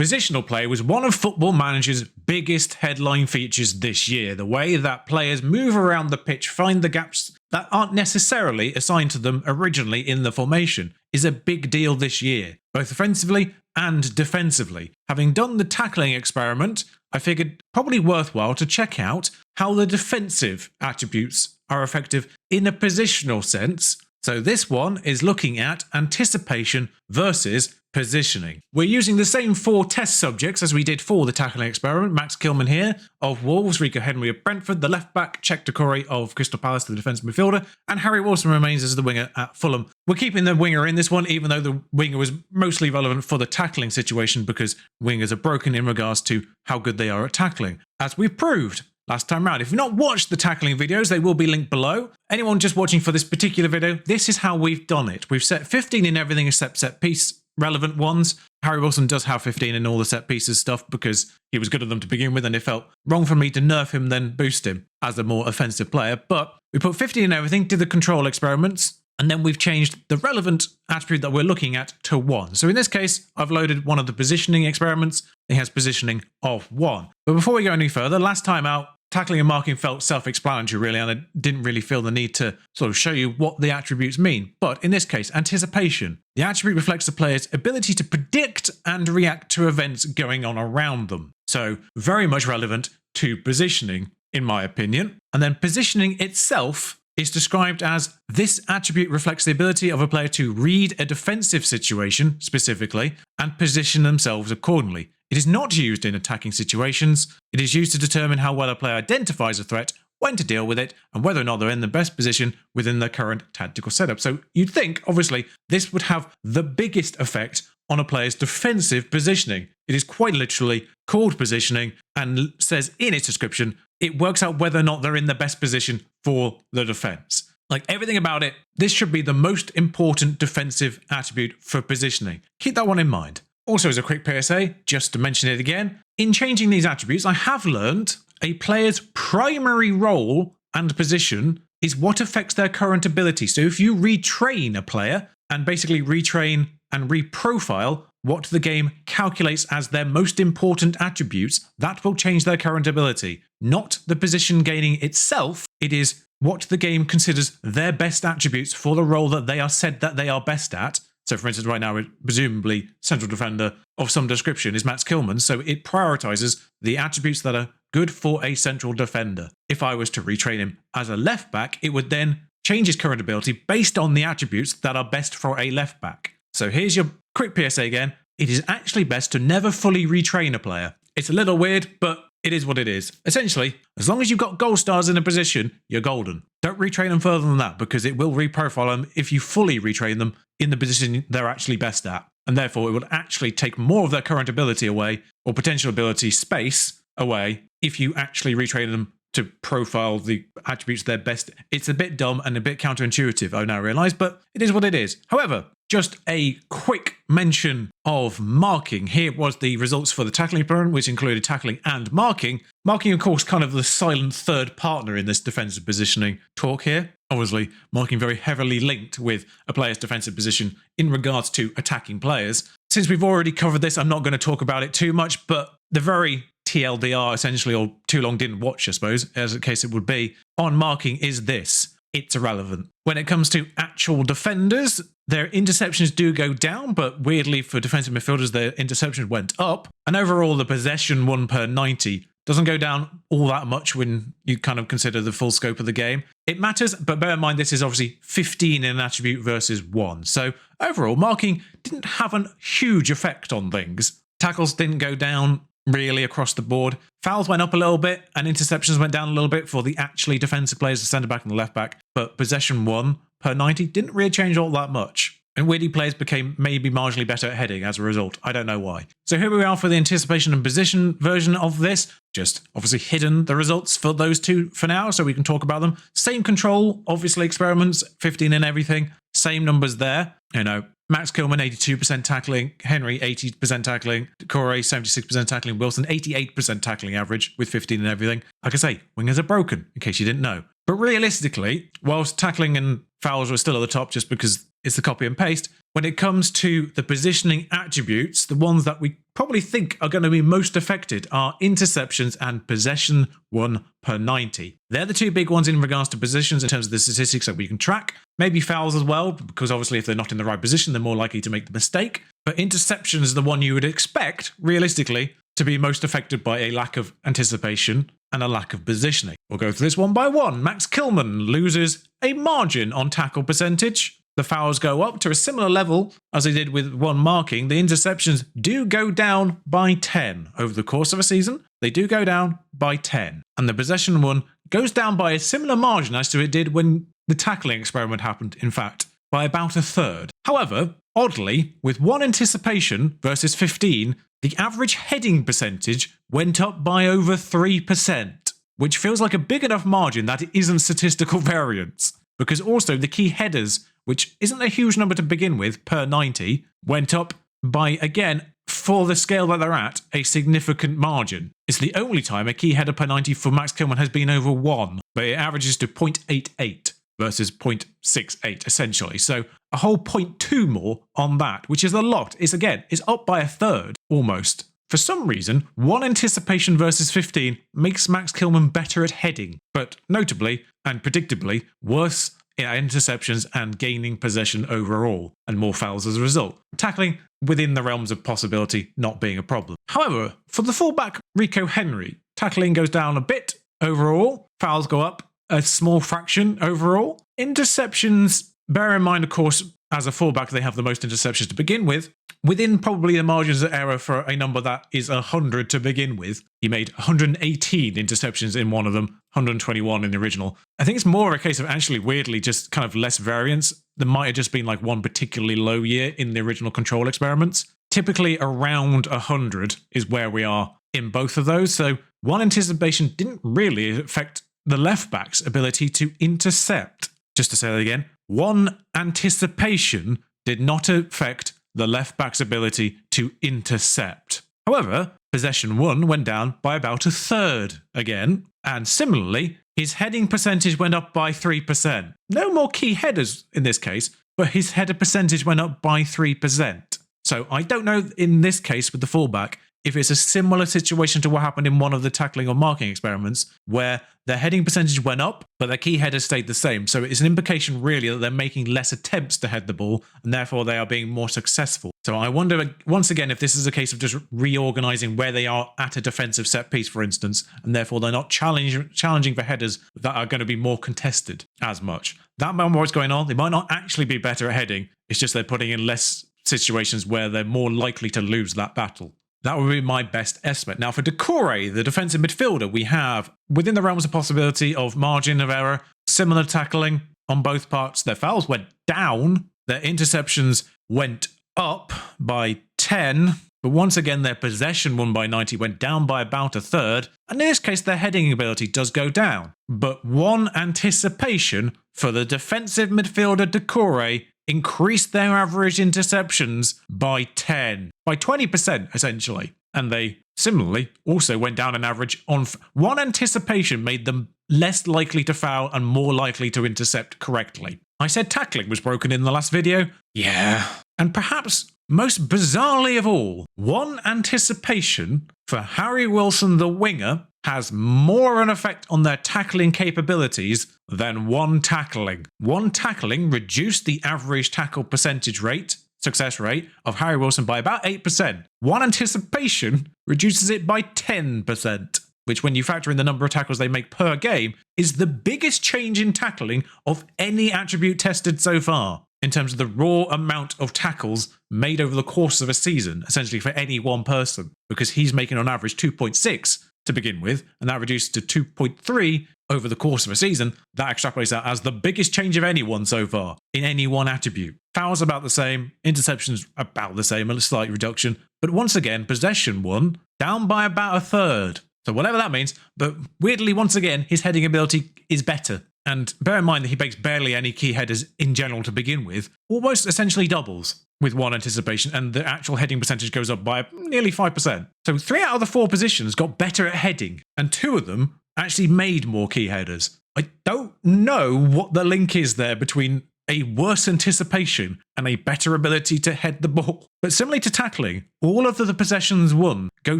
Positional play was one of Football Manager's biggest headline features this year. The way that players move around the pitch, find the gaps that aren't necessarily assigned to them originally in the formation, is a big deal this year, both offensively and defensively. Having done the tackling experiment, I figured probably worthwhile to check out how the defensive attributes are effective in a positional sense. So this one is looking at anticipation versus positioning. We're using the same 4 test subjects as we did for the tackling experiment. Max Kilman here of Wolves, Rico Henry of Brentford, the left back, Czech Decore of Crystal Palace, the defensive midfielder, and Harry Wilson remains as the winger at Fulham. We're keeping the winger in this one, even though the winger was mostly relevant for the tackling situation because wingers are broken in regards to how good they are at tackling, as we've proved last time round. If you've not watched the tackling videos, they will be linked below. Anyone just watching for this particular video, this is how we've done it. We've set 15 in everything except set piece relevant ones. Harry Wilson does have 15 in all the set pieces stuff because he was good at them to begin with, and it felt wrong for me to nerf him then boost him as a more offensive player. But we put 15 in everything, did the control experiments, and then we've changed the relevant attribute that we're looking at to 1. So in this case, I've loaded one of the positioning experiments. It has positioning of 1. But before we go any further, last time out, tackling and marking felt self-explanatory really, and I didn't really feel the need to sort of show you what the attributes mean. But in this case, anticipation. The attribute reflects the player's ability to predict and react to events going on around them. So very much relevant to positioning, in my opinion. And then positioning itself is described as this attribute reflects the ability of a player to read a defensive situation specifically and position themselves accordingly. It is not used in attacking situations. It is used to determine how well a player identifies a threat, when to deal with it, and whether or not they're in the best position within their current tactical setup. So you'd think, obviously, this would have the biggest effect on a player's defensive positioning. It is quite literally called positioning and says in its description, it works out whether or not they're in the best position for the defense. Like everything about it, this should be the most important defensive attribute for positioning. Keep that one in mind. Also, as a quick PSA, just to mention it again, in changing these attributes, I have learned a player's primary role and position is what affects their current ability. So if you retrain a player and basically retrain and reprofile what the game calculates as their most important attributes, that will change their current ability. Not the position gaining itself, it is what the game considers their best attributes for the role that they are said that they are best at. So for instance, right now, presumably central defender of some description is Max Kilman, so it prioritizes the attributes that are good for a central defender. If I was to retrain him as a left back, it would then change his current ability based on the attributes that are best for a left back. So here's your quick PSA again. It is actually best to never fully retrain a player. It's a little weird, but it is what it is. Essentially, as long as you've got goal stars in a position, you're golden. Don't retrain them further than that because it will reprofile them if you fully retrain them in the position they're actually best at. And therefore, it will actually take more of their current ability away or potential ability space away if you actually retrain them to profile the attributes they're best. It's a bit dumb and a bit counterintuitive, I now realise, but it is what it is. However, just a quick mention of marking. Here was the results for the tackling experiment, which included tackling and marking. Marking, of course, kind of the silent third partner in this defensive positioning talk here. Obviously, marking very heavily linked with a player's defensive position in regards to attacking players. Since we've already covered this, I'm not going to talk about it too much, but the very TLDR, essentially, or too long didn't watch, I suppose, as a case it would be, on marking is this. It's irrelevant. When it comes to actual defenders, their interceptions do go down, but weirdly for defensive midfielders, their interceptions went up. And overall, the possession 1 per 90 doesn't go down all that much when you kind of consider the full scope of the game. It matters, but bear in mind this is obviously 15 in an attribute versus 1. So overall, marking didn't have a huge effect on things. Tackles didn't go down really across the board. Fouls went up a little bit and interceptions went down a little bit for the actually defensive players, the centre back and the left back. But possession 1 per 90 didn't really change all that much. And weirdly, players became maybe marginally better at heading as a result. I don't know why. So here we are for the anticipation and position version of this. Just obviously hidden the results for those two for now, so we can talk about them. Same control, obviously experiments, 15 in everything. Same numbers there. You know, Max Kilman, 82% tackling. Henry, 80% tackling. Corey, 76% tackling. Wilson, 88% tackling average with 15 in everything. Like I say, wingers are broken, in case you didn't know. But realistically, whilst tackling and fouls were still at the top just because it's the copy and paste, when it comes to the positioning attributes, the ones that we probably think are going to be most affected are interceptions and possession won per 90. They're the two big ones in regards to positions in terms of the statistics that we can track. Maybe fouls as well, because obviously if they're not in the right position, they're more likely to make the mistake. But interceptions is the one you would expect, realistically, to be most affected by a lack of anticipation and a lack of positioning. We'll go through this one by one. Max Kilman loses a margin on tackle percentage. The fouls go up to a similar level as they did with one marking. The interceptions do go down by 10 over the course of a season. They do go down by 10. And the possession one goes down by a similar margin as to it did when the tackling experiment happened, in fact, by about a third. However, oddly, with one anticipation versus 15, the average heading percentage went up by over 3%, which feels like a big enough margin that it isn't statistical variance. Because also the key headers, which isn't a huge number to begin with, per 90, went up by, again, for the scale that they're at, a significant margin. It's the only time a key header per 90 for Max Kilman has been over 1, but it averages to 0.88 versus 0.68, essentially. So a whole 0.2 more on that, which is a lot. It's up by a third, almost. For some reason, one anticipation versus 15 makes Max Kilman better at heading, but notably and predictably worse in interceptions and gaining possession overall, and more fouls as a result. Tackling within the realms of possibility not being a problem. However, for the fullback Rico Henry, tackling goes down a bit overall, fouls go up a small fraction overall. Interceptions, bear in mind, of course, as a fullback, they have the most interceptions to begin with, within probably the margins of error for a number that is 100 to begin with. He made 118 interceptions in one of them, 121 in the original. I think it's more of a case of actually weirdly just kind of less variance. There might have just been like one particularly low year in the original control experiments. Typically around 100 is where we are in both of those. So one anticipation didn't really affect the left back's ability to intercept. Just to say that again, one anticipation did not affect the left back's ability to intercept. However, possession won went down by about a third again, and similarly, his heading percentage went up by 3%. No more key headers in this case, but his header percentage went up by 3%. So I don't know in this case with the fullback if it's a similar situation to what happened in one of the tackling or marking experiments, where their heading percentage went up, but their key header stayed the same. So it's an implication really that they're making less attempts to head the ball, and therefore they are being more successful. So I wonder, once again, if this is a case of just reorganizing where they are at a defensive set piece, for instance, and therefore they're not challenging for headers that are going to be more contested as much. That might be what's going on. They might not actually be better at heading. It's just they're putting in less situations where they're more likely to lose that battle. That would be my best estimate. Now for Decore, the defensive midfielder, we have, within the realms of possibility of margin of error, similar tackling on both parts. Their fouls went down, their interceptions went up by 10, but once again their possession won by 90 went down by about a third, and in this case their heading ability does go down. But one anticipation for the defensive midfielder Decore increased their average interceptions by 10, by 20% essentially. And they similarly also went down an average on one anticipation made them less likely to foul and more likely to intercept correctly. I said tackling was broken in the last video. Yeah. And perhaps most bizarrely of all, one anticipation for Harry Wilson the winger has more an effect on their tackling capabilities than one tackling. One tackling reduced the average tackle success rate of Harry Wilson by about 8%. One anticipation reduces it by 10%, which when you factor in the number of tackles they make per game, is the biggest change in tackling of any attribute tested so far, in terms of the raw amount of tackles made over the course of a season, essentially for any one person, because he's making on average 2.6 to begin with, and that reduced to 2.3 over the course of a season. That extrapolates out as the biggest change of anyone so far in any one attribute. Fouls about the same, interceptions about the same, a slight reduction, but once again, possession won down by about a third. So whatever that means, but weirdly, once again, his heading ability is better. And bear in mind that he makes barely any key headers in general to begin with, almost essentially doubles with one anticipation, and the actual heading percentage goes up by nearly 5%. So 3 out of the 4 positions got better at heading, and 2 of them actually made more key headers. I don't know what the link is there between a worse anticipation and a better ability to head the ball. But similarly to tackling, all of the possessions won go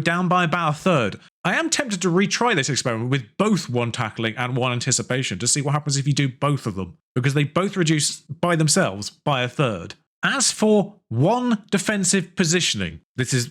down by about a third. I am tempted to retry this experiment with both one tackling and one anticipation to see what happens if you do both of them, because they both reduce by themselves by a third. As for one defensive positioning, this is,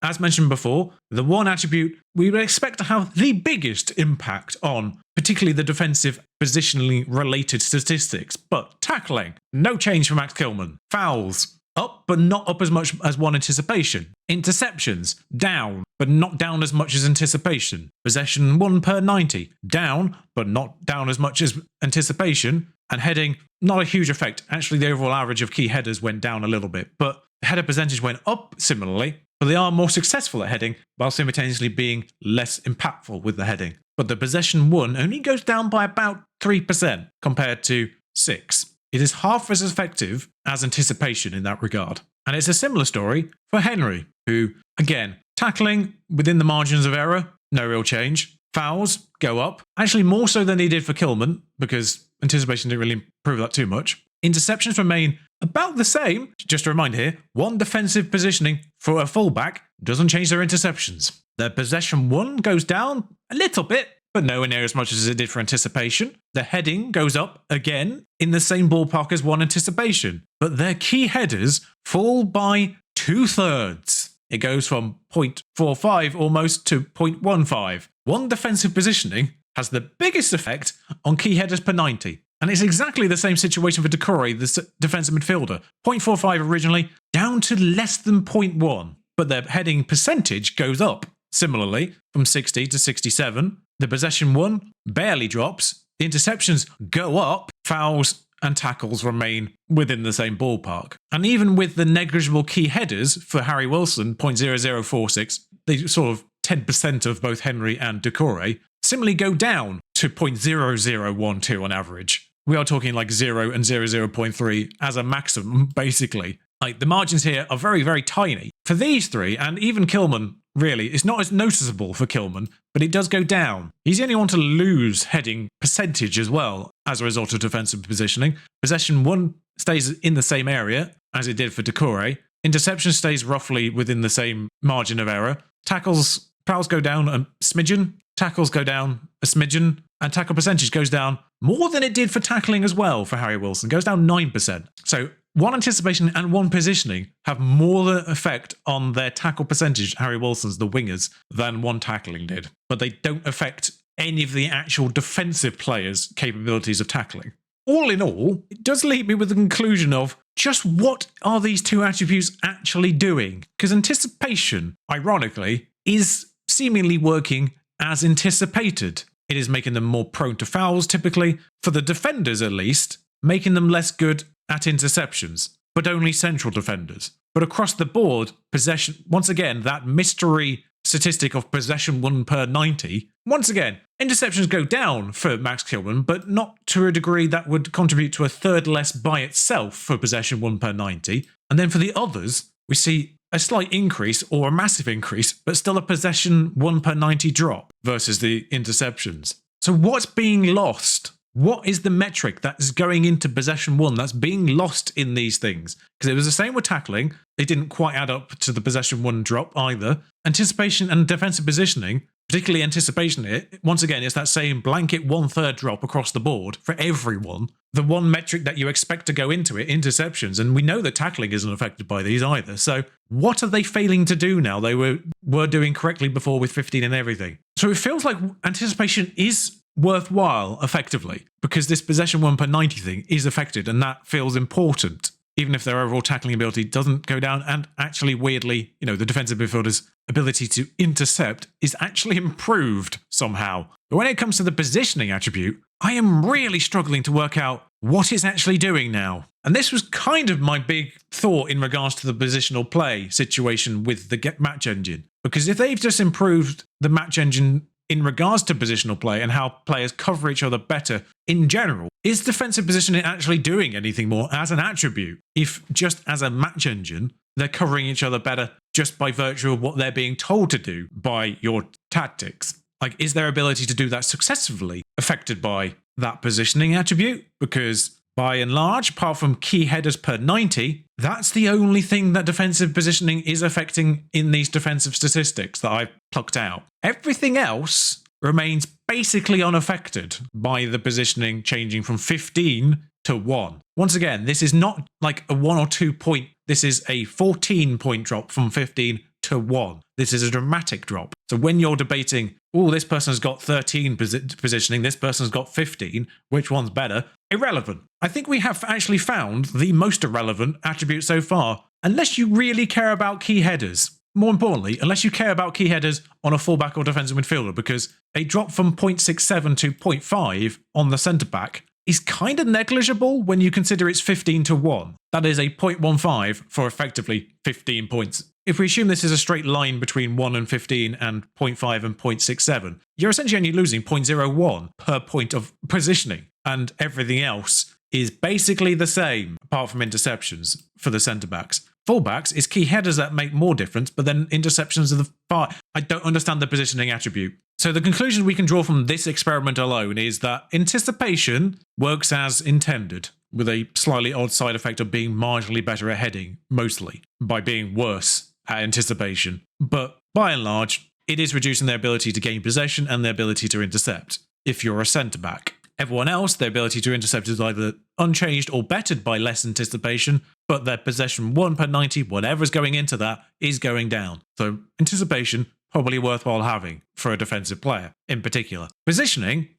as mentioned before, the one attribute we would expect to have the biggest impact on particularly the defensive positionally related statistics. But tackling, no change for Max Kilman. Fouls, up but not up as much as one anticipation. Interceptions, down but not down as much as anticipation. Possession 1 per 90, down but not down as much as anticipation. And heading, not a huge effect. Actually, the overall average of key headers went down a little bit, but the header percentage went up similarly, but they are more successful at heading while simultaneously being less impactful with the heading. But the possession won only goes down by about 3% compared to 6%. It is half as effective as anticipation in that regard. And it's a similar story for Henry, who, again, tackling within the margins of error, no real change. Fouls go up, actually more so than they did for Kilman, because anticipation didn't really improve that too much. Interceptions remain about the same. Just a reminder here, one defensive positioning for a fullback doesn't change their interceptions. Their possession 1 goes down a little bit, but nowhere near as much as it did for anticipation. The heading goes up again in the same ballpark as one anticipation, but their key headers fall by 2/3. It goes from 0.45 almost to 0.15. One defensive positioning has the biggest effect on key headers per 90. And it's exactly the same situation for Decore, the defensive midfielder. 0.45 originally, down to less than 0.1. But their heading percentage goes up, similarly, from 60 to 67. The possession 1 barely drops. The interceptions go up. Fouls and tackles remain within the same ballpark. And even with the negligible key headers for Harry Wilson, 0.0046, they sort of 10% of both Henry and Decore, similarly go down to 0.0012 on average. We are talking like 0 and 0.3 as a maximum, basically. Like, the margins here are very, very tiny. For these three, and even Kilman, really, it's not as noticeable for Kilman, but it does go down. He's the only one to lose heading percentage as well as a result of defensive positioning. Possession 1 stays in the same area as it did for Decore. Interception stays roughly within the same margin of error. Fouls go down a smidgen. Tackles go down a smidgen. And tackle percentage goes down more than it did for tackling as well for Harry Wilson. Goes down 9%. So one anticipation and one positioning have more effect on their tackle percentage, Harry Wilson's, the wingers, than one tackling did. But they don't affect any of the actual defensive players' capabilities of tackling. All in all, it does leave me with the conclusion of just what are these two attributes actually doing? Because anticipation, ironically, is seemingly working as anticipated. It is making them more prone to fouls, typically, for the defenders at least, making them less good at interceptions, but only central defenders. But across the board, possession, once again, that mystery statistic of possession 1 per 90, once again, interceptions go down for Max Kilman, but not to a degree that would contribute to a third less by itself for possession 1 per 90. And then for the others, we see a slight increase or a massive increase, but still a possession 1 per 90 drop versus the interceptions. So what's being lost? What is the metric that is going into possession 1 that's being lost in these things? Because it was the same with tackling. It didn't quite add up to the possession 1 drop either. Anticipation and defensive positioning, particularly anticipation, once again, it's that same blanket 1/3 drop across the board for everyone. The one metric that you expect to go into it, interceptions, and we know that tackling isn't affected by these either. So what are they failing to do now? They were doing correctly before with 15 and everything. So it feels like anticipation is worthwhile, effectively, because this possession 1 per 90 thing is affected, and that feels important, even if their overall tackling ability doesn't go down. And actually, weirdly, the defensive midfielder's ability to intercept is actually improved somehow. But when it comes to the positioning attribute, I am really struggling to work out what it's actually doing now. And this was kind of my big thought in regards to the positional play situation with the match engine. Because if they've just improved the match engine in regards to positional play and how players cover each other better in general, is defensive positioning actually doing anything more as an attribute? If just as a match engine, they're covering each other better just by virtue of what they're being told to do by your tactics. Like, is their ability to do that successfully affected by that positioning attribute? Because By and large, apart from key headers per 90, that's the only thing that defensive positioning is affecting in these defensive statistics that I've plucked out. Everything else remains basically unaffected by the positioning changing from 15 to 1. Once again, this is not like a 1 or 2 point, this is a 14-point drop from 15 to 1. This is a dramatic drop. So when you're debating, oh, this person's got 13 positioning, this person's got 15, which one's better? Irrelevant. I think we have actually found the most irrelevant attribute so far, unless you really care about key headers. More importantly, unless you care about key headers on a fullback or defensive midfielder, because a drop from 0.67 to 0.5 on the centre-back is kind of negligible when you consider it's 15 to 1. That is a 0.15 for effectively 15 points. If we assume this is a straight line between 1 and 15 and 0.5 and 0.67, you're essentially only losing 0.01 per point of positioning, and everything else is basically the same, apart from interceptions for the centre-backs. Fullbacks is key headers that make more difference, but then interceptions are the far. I don't understand the positioning attribute. So the conclusion we can draw from this experiment alone is that anticipation works as intended, with a slightly odd side effect of being marginally better at heading, mostly, by being worse at anticipation. But by and large, it is reducing their ability to gain possession and their ability to intercept, if you're a centre-back. Everyone else, their ability to intercept is either unchanged or bettered by less anticipation, but their possession 1 per 90, whatever's going into that, is going down. So anticipation, probably worthwhile having for a defensive player in particular. Positioning,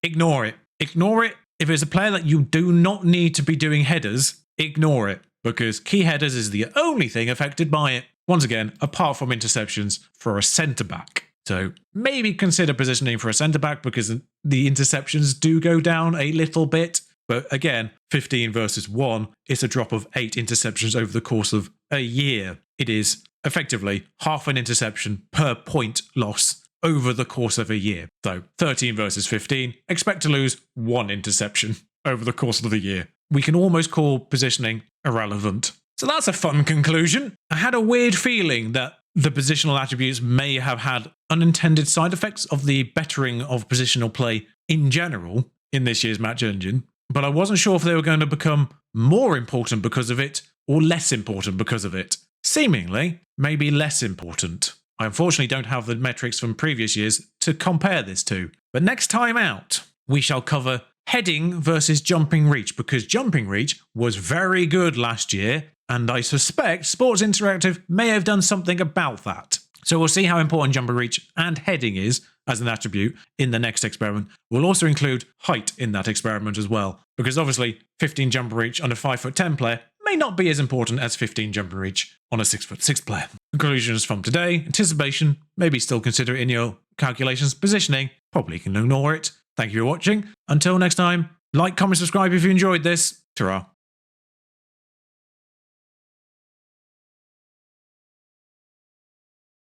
ignore it. Ignore it. If it's a player that you do not need to be doing headers, ignore it, because key headers is the only thing affected by it. Once again, apart from interceptions for a centre-back. So maybe consider positioning for a centre-back because the interceptions do go down a little bit. But again, 15 versus 1 is a drop of 8 interceptions over the course of a year. It is effectively half an interception per point loss over the course of a year. So 13 versus 15, expect to lose 1 interception over the course of the year. We can almost call positioning irrelevant. So that's a fun conclusion. I had a weird feeling that the positional attributes may have had unintended side effects of the bettering of positional play in general in this year's match engine, but I wasn't sure if they were going to become more important because of it or less important because of it. Seemingly, maybe less important. I unfortunately don't have the metrics from previous years to compare this to, but next time out, we shall cover heading versus jumping reach, because jumping reach was very good last year, and I suspect Sports Interactive may have done something about that. So we'll see how important jumping reach and heading is as an attribute in the next experiment. We'll also include height in that experiment as well, because obviously 15 jumping reach on a 5'10" player may not be as important as 15 jumping reach on a 6'6" player. Conclusions from today: anticipation, maybe still consider it in your calculations. Positioning, probably can ignore it. Thank you for watching. Until next time, like, comment, subscribe if you enjoyed this. Ta-ra.